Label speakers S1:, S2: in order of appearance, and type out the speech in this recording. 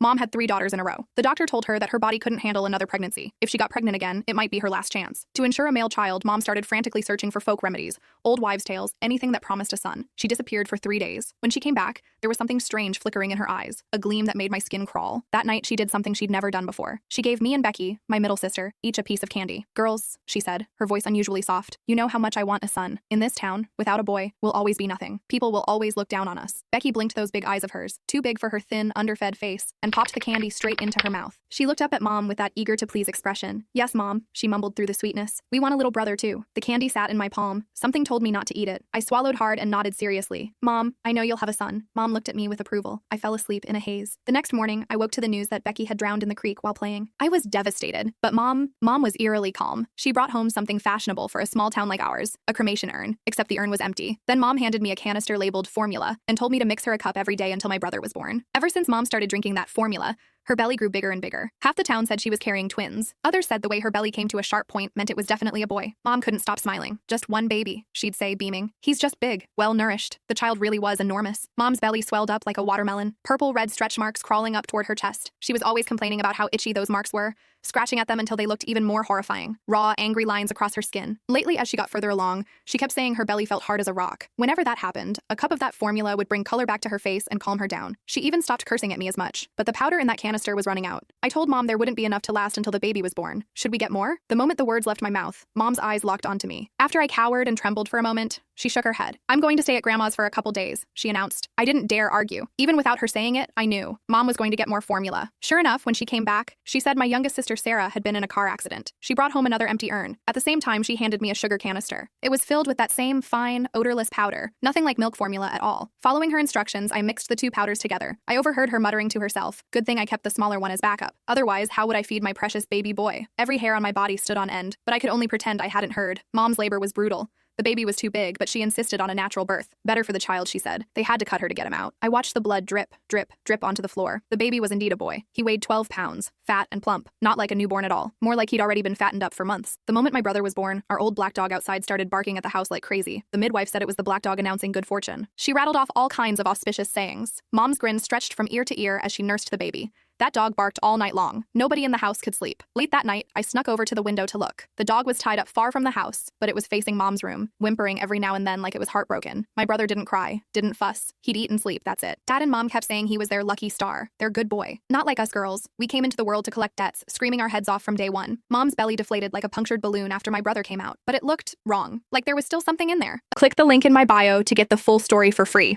S1: Mom had 3 daughters in a row. The doctor told her that her body couldn't handle another pregnancy. If she got pregnant again, it might be her last chance. To ensure a male child, Mom started frantically searching for folk remedies, old wives' tales, anything that promised a son. She disappeared for 3 days. When she came back, there was something strange flickering in her eyes, a gleam that made my skin crawl. That night, she did something she'd never done before. She gave me and Becky, my middle sister, each a piece of candy. "Girls," she said, her voice unusually soft, "you know how much I want a son. In this town, without a boy, we'll always be nothing. People will always look down on us." Becky blinked those big eyes of hers, too big for her thin, underfed face, and popped the candy straight into her mouth. She looked up at Mom with that eager-to-please expression. "Yes, Mom," she mumbled through the sweetness. "We want a little brother, too." The candy sat in my palm. Something told me not to eat it. I swallowed hard and nodded seriously. "Mom, I know you'll have a son." Mom looked at me with approval. I fell asleep in a haze. The next morning, I woke to the news that Becky had drowned in the creek while playing. I was devastated, but Mom was eerily calm. She brought home something fashionable for a small town like ours, a cremation urn, except the urn was empty. Then Mom handed me a canister labeled formula and told me to mix her a cup every day until my brother was born. Ever since Mom started drinking that formula, her belly grew bigger and bigger. Half the town said she was carrying twins. Others said the way her belly came to a sharp point meant it was definitely a boy. Mom couldn't stop smiling. "Just one baby," she'd say, beaming. "He's just big, well-nourished." The child really was enormous. Mom's belly swelled up like a watermelon, purple-red stretch marks crawling up toward her chest. She was always complaining about how itchy those marks were, scratching at them until they looked even more horrifying. Raw, angry lines across her skin. Lately, as she got further along, she kept saying her belly felt hard as a rock. Whenever that happened, a cup of that formula would bring color back to her face and calm her down. She even stopped cursing at me as much. But the powder in that canister was running out. I told Mom there wouldn't be enough to last until the baby was born. Should we get more? The moment the words left my mouth, Mom's eyes locked onto me. After I cowered and trembled for a moment, she shook her head. "I'm going to stay at Grandma's for a couple days," she announced. I didn't dare argue. Even without her saying it, I knew. Mom was going to get more formula. Sure enough, when she came back, she said my youngest sister Sarah had been in a car accident. She brought home another empty urn. At the same time, she handed me a sugar canister. It was filled with that same fine, odorless powder. Nothing like milk formula at all. Following her instructions, I mixed the 2 powders together. I overheard her muttering to herself, "Good thing I kept the smaller one as backup. Otherwise, how would I feed my precious baby boy?" Every hair on my body stood on end, but I could only pretend I hadn't heard. Mom's labor was brutal. The baby was too big, but she insisted on a natural birth. Better for the child, she said. They had to cut her to get him out. I watched the blood drip, drip, drip onto the floor. The baby was indeed a boy. He weighed 12 pounds, fat and plump, not like a newborn at all, more like he'd already been fattened up for months. The moment my brother was born, our old black dog outside started barking at the house like crazy. The midwife said it was the black dog announcing good fortune. She rattled off all kinds of auspicious sayings. Mom's grin stretched from ear to ear as she nursed the baby. That dog barked all night long. Nobody in the house could sleep. Late that night, I snuck over to the window to look. The dog was tied up far from the house, but it was facing Mom's room, whimpering every now and then like it was heartbroken. My brother didn't cry, didn't fuss. He'd eat and sleep, that's it. Dad and Mom kept saying he was their lucky star, their good boy. Not like us girls. We came into the world to collect debts, screaming our heads off from day one. Mom's belly deflated like a punctured balloon after my brother came out, but it looked wrong, like there was still something in there. Click the link in my bio to get the full story for free.